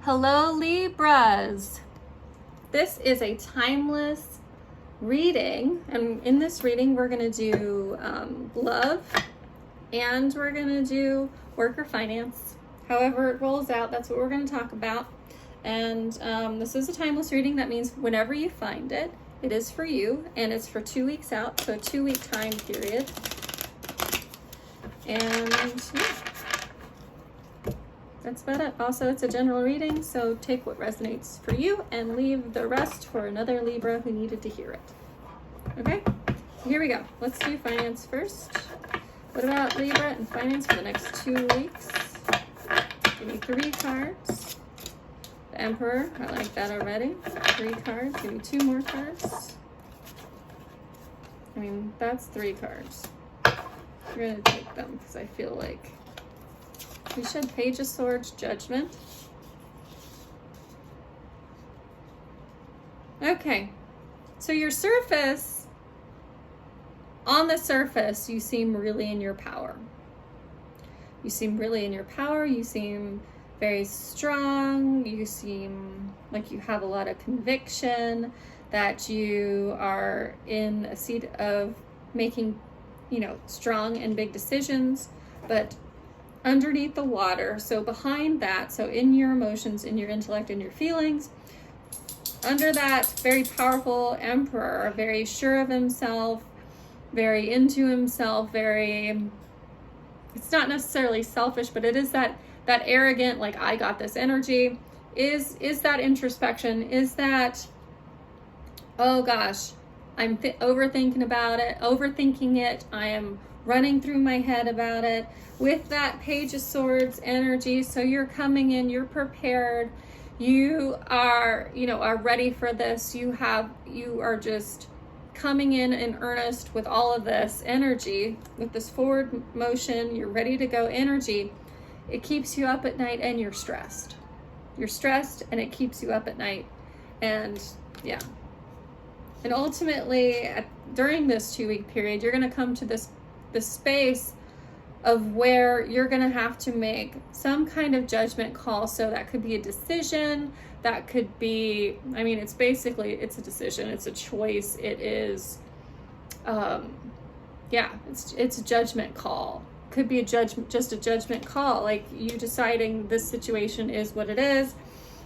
Hello, Libras. This is a timeless reading, and in this reading we're going to do love, and we're going to do work or finance. However it rolls out, that's what we're going to talk about. And this is a timeless reading. That means whenever you find it, it is for you, and it's for 2 weeks out, so a 2-week time period. And yeah. That's about it. Also, it's a general reading, so take what resonates for you and leave the rest for another Libra who needed to hear it. Okay? Here we go. Let's do finance first. What about Libra and finance for the next 2 weeks? Give me 3 cards. The Emperor, I like that already. 3 cards. Give me 2 more cards. I mean, that's 3 cards. We're going to take them because I feel like we should. Page of Swords, Judgment. Okay, so your surface, on the surface, you seem really in your power. You seem really in your power. You seem very strong. You seem like you have a lot of conviction, that you are in a seat of making, strong and big decisions, but underneath the water, so behind that, so in your emotions, in your intellect, in your feelings, under that very powerful Emperor, very sure of himself, very into himself, very, it's not necessarily selfish, but it is that arrogant, like, I got this energy, is that introspection, is that, oh gosh, I'm overthinking it, I am running through my head about it, with that Page of Swords energy. So you're coming in, you're prepared, you are, are ready for this. You are just coming in earnest with all of this energy, with this forward motion, you're ready to go energy. It keeps you up at night, and you're stressed. You're stressed, and it keeps you up at night. And yeah. And ultimately, during this 2-week period, you're going to come to the space of where you're going to have to make some kind of judgment call. So that could be a decision, that could be, it's a decision, it's a choice, it is, it's a judgment call. Could be just a judgment call, like you deciding this situation is what it is.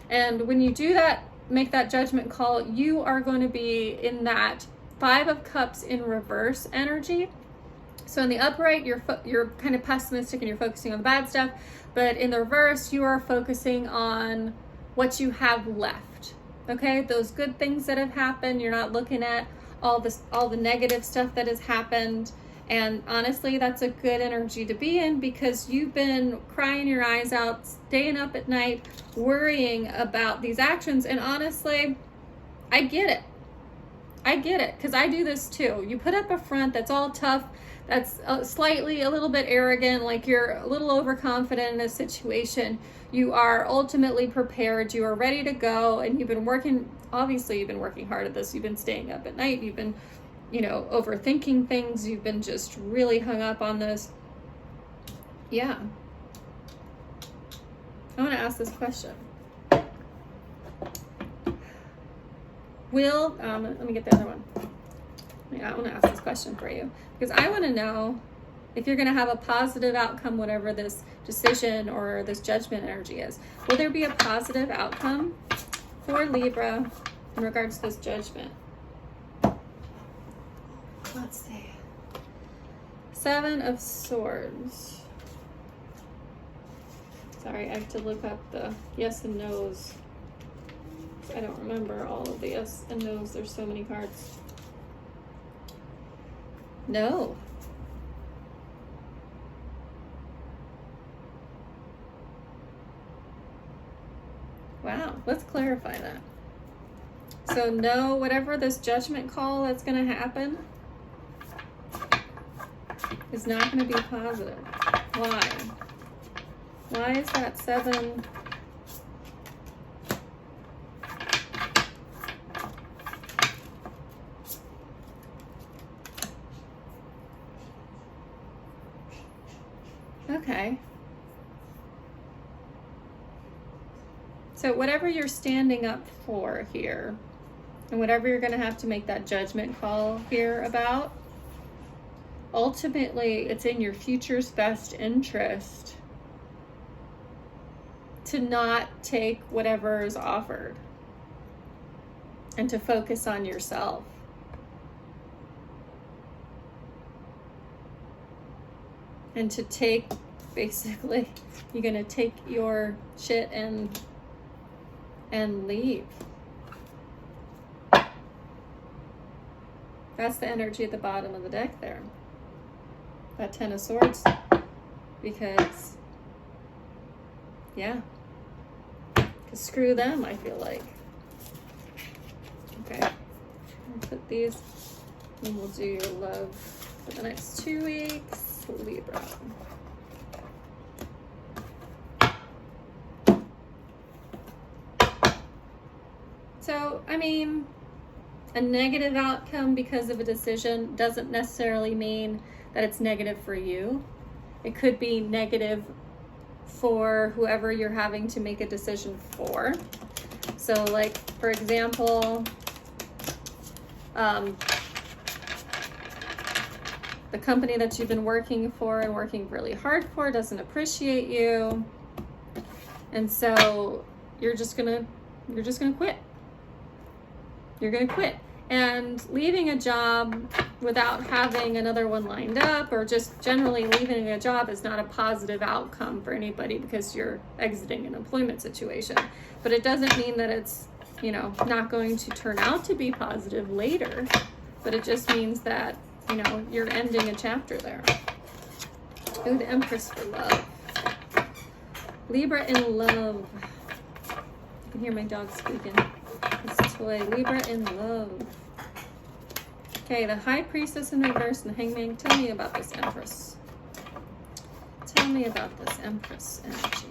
And when you do that, make that judgment call, you are going to be in that 5 of Cups in reverse energy. So in the upright, you're kind of pessimistic and you're focusing on the bad stuff, but in the reverse, you are focusing on what you have left. Okay, those good things that have happened. You're not looking at all the negative stuff that has happened. And honestly, that's a good energy to be in, because you've been crying your eyes out, staying up at night, worrying about these actions. And honestly, I get it. Because I do this too. You put up a front that's all tough, that's slightly a little bit arrogant, like you're a little overconfident in a situation. You are ultimately prepared, you are ready to go, and you've been working hard at this. You've been staying up at night, you've been, overthinking things, you've been just really hung up on this. Yeah. I want to ask this question. Let me get the other one. I want to ask this question for you, because I want to know if you're going to have a positive outcome, whatever this decision or this judgment energy is. Will there be a positive outcome for Libra in regards to this judgment? Let's see. 7 of Swords. Sorry, I have to look up the yes and no's. I don't remember all of the yes and no's. There's so many cards. No. Wow, let's clarify that. So no, whatever this judgment call that's going to happen is not going to be positive. Why? Why is that 7? Okay. So whatever you're standing up for here, and whatever you're going to have to make that judgment call here about, ultimately it's in your future's best interest to not take whatever is offered and to focus on yourself. And to take, basically, you're going to take your shit and leave. That's the energy at the bottom of the deck there. That Ten of Swords. Because, yeah. Because screw them, I feel like. Okay. I'll put these, and we'll do your love for the next 2 weeks. Libra. So, I mean, a negative outcome because of a decision doesn't necessarily mean that it's negative for you. It could be negative for whoever you're having to make a decision for. So, like, for example, the company that you've been working for and working really hard for doesn't appreciate you. And so you're just gonna quit. You're gonna quit. And leaving a job without having another one lined up, or just generally leaving a job, is not a positive outcome for anybody because you're exiting an employment situation. But it doesn't mean that it's, you know, not going to turn out to be positive later. But it just means that, you know, you're ending a chapter there. Ooh, the Empress for love. Libra in love. You can hear my dog squeaking. This toy, Libra in love. Okay, the High Priestess in reverse and the Hangman. Tell me about this Empress. Tell me about this Empress energy.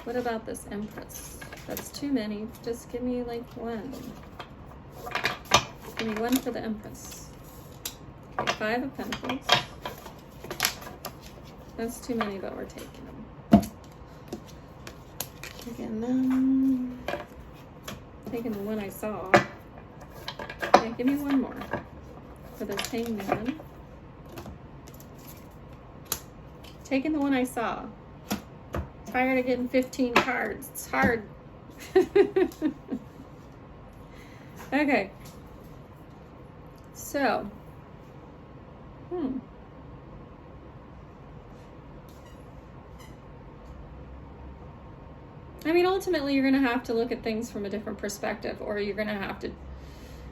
What about this Empress? That's too many. Just give me like one. Give me one for the Empress. Okay, 5 of Pentacles. That's too many, but we're taking them. Taking them. Taking the one I saw. Okay, give me one more for this Hangman. Taking the one I saw. Tired of getting 15 cards. It's hard. Okay. So. I mean, ultimately, you're going to have to look at things from a different perspective, or you're going to have to,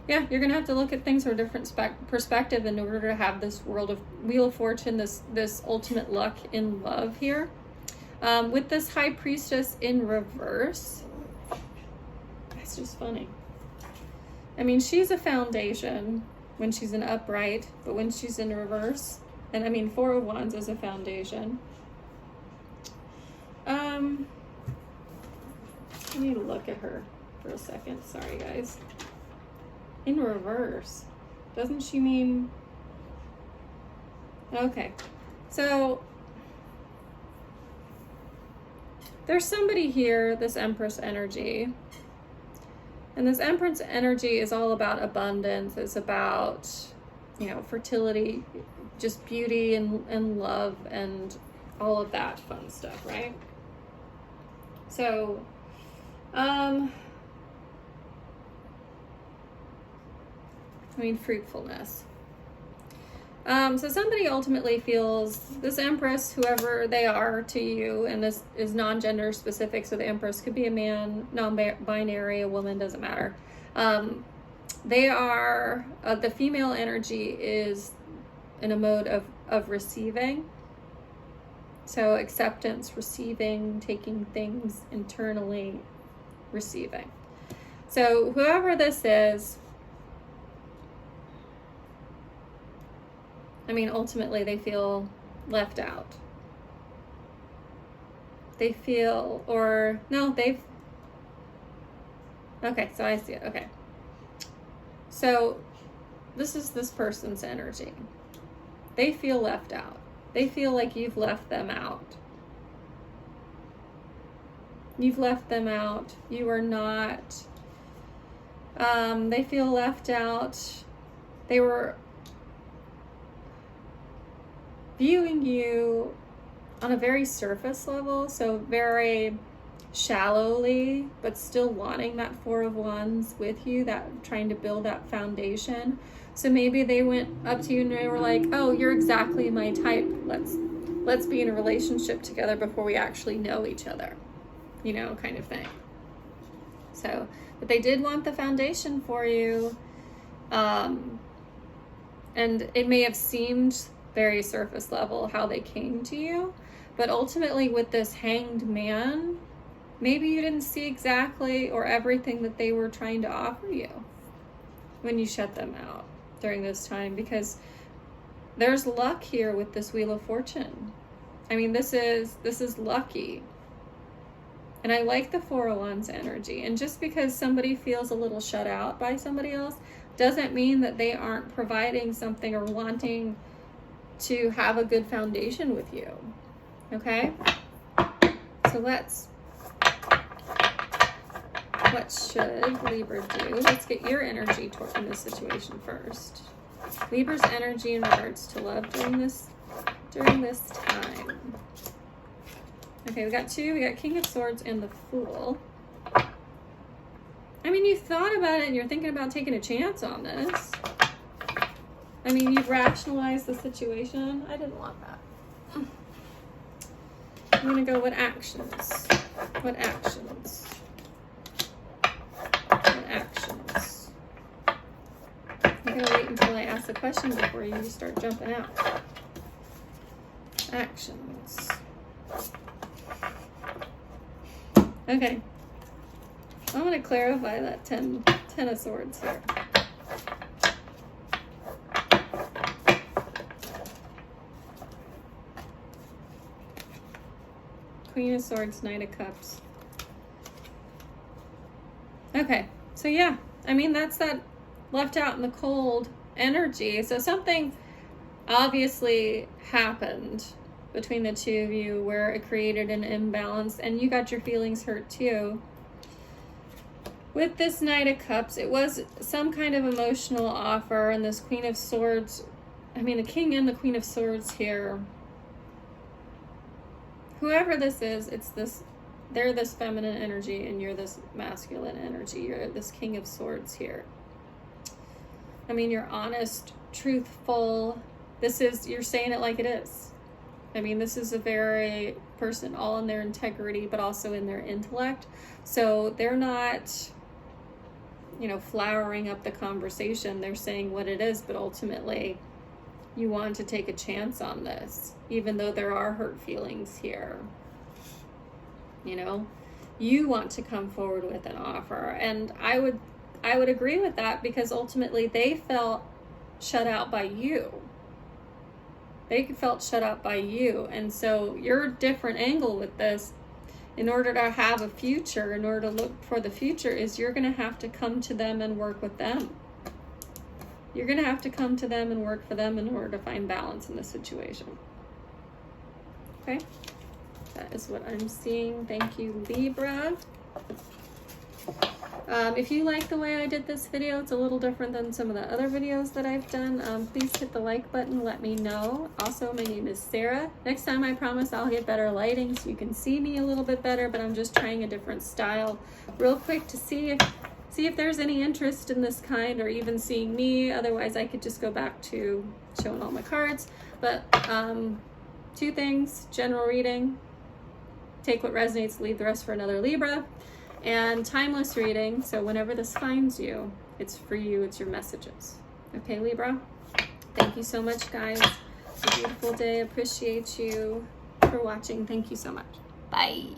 you're going to have to look at things from a different perspective in order to have this Wheel of Fortune, this ultimate luck in love here. With this High Priestess in reverse, it's just funny. I mean, she's a foundation when she's in upright, but when she's in reverse, and I mean, 4 of Wands is a foundation. I need to look at her for a second. Sorry, guys. In reverse. Doesn't she mean... Okay. So, there's somebody here, this Empress energy. And this Empress energy is all about abundance. It's about, you know, fertility, just beauty and love and all of that fun stuff, right? So, I mean, fruitfulness. So somebody ultimately feels this Empress, whoever they are to you, and this is non-gender specific, so the Empress could be a man, non-binary, a woman, doesn't matter. They are, the female energy is in a mode of receiving. So acceptance, receiving, taking things internally, receiving. So whoever this is, I mean, ultimately they feel left out. They feel, or no, they've, okay, so I see it, okay. So this is this person's energy. They feel left out. They feel like you've left them out. You've left them out. You are not, they feel left out. They were viewing you on a very surface level, so very shallowly, but still wanting that Four of Wands with you, that trying to build that foundation. So maybe they went up to you and they were like, oh, you're exactly my type. Let's be in a relationship together before we actually know each other, you know, kind of thing. So, but they did want the foundation for you. And it may have seemed very surface level how they came to you, but ultimately with this Hanged Man, maybe you didn't see exactly or everything that they were trying to offer you when you shut them out during this time, because there's luck here with this Wheel of Fortune. I mean, this is lucky. And I like the Four of Wands energy. And just because somebody feels a little shut out by somebody else doesn't mean that they aren't providing something or wanting to have a good foundation with you. Okay? So what should Libra do? Let's get your energy in this situation first. Libra's energy in regards to love during this time. Okay, we got two. We got King of Swords and the Fool. I mean, you thought about it and you're thinking about taking a chance on this. I mean, you've rationalized the situation. I didn't want that. I'm going to go with actions. What actions? What actions? I'm going to wait until I ask the question before you start jumping out. Actions. Okay. I want to clarify that 10 of Swords here. Queen of Swords, Knight of Cups. Okay, so yeah, I mean, that's that left out in the cold energy. So something obviously happened between the two of you where it created an imbalance and you got your feelings hurt too. With this Knight of Cups, it was some kind of emotional offer, and this Queen of Swords, I mean, the King and the Queen of Swords here, whoever this is, they're this feminine energy and you're this masculine energy. You're this King of Swords here. I mean, you're honest, truthful. You're saying it like it is. I mean, this is a very person all in their integrity, but also in their intellect. So they're not, you know, flowering up the conversation. They're saying what it is, but ultimately you want to take a chance on this, even though there are hurt feelings here. You know, you want to come forward with an offer. And I would agree with that, because ultimately they felt shut out by you. They felt shut out by you. And so your different angle with this, in order to have a future, in order to look for the future, is you're going to have to come to them and work with them. You're going to have to come to them and work for them in order to find balance in the situation. Okay? That is what I'm seeing. Thank you, Libra. If you like the way I did this video, it's a little different than some of the other videos that I've done. Please hit the like button, let me know. Also, my name is Sarah. Next time, I promise I'll get better lighting so you can see me a little bit better, but I'm just trying a different style real quick to see if there's any interest in this kind, or even seeing me. Otherwise, I could just go back to showing all my cards. But two things: general reading, take what resonates, leave the rest for another Libra, and timeless reading. So whenever this finds you, it's for you, it's your messages. Okay, Libra? Thank you so much, guys. It's a beautiful day. Appreciate you for watching. Thank you so much. Bye.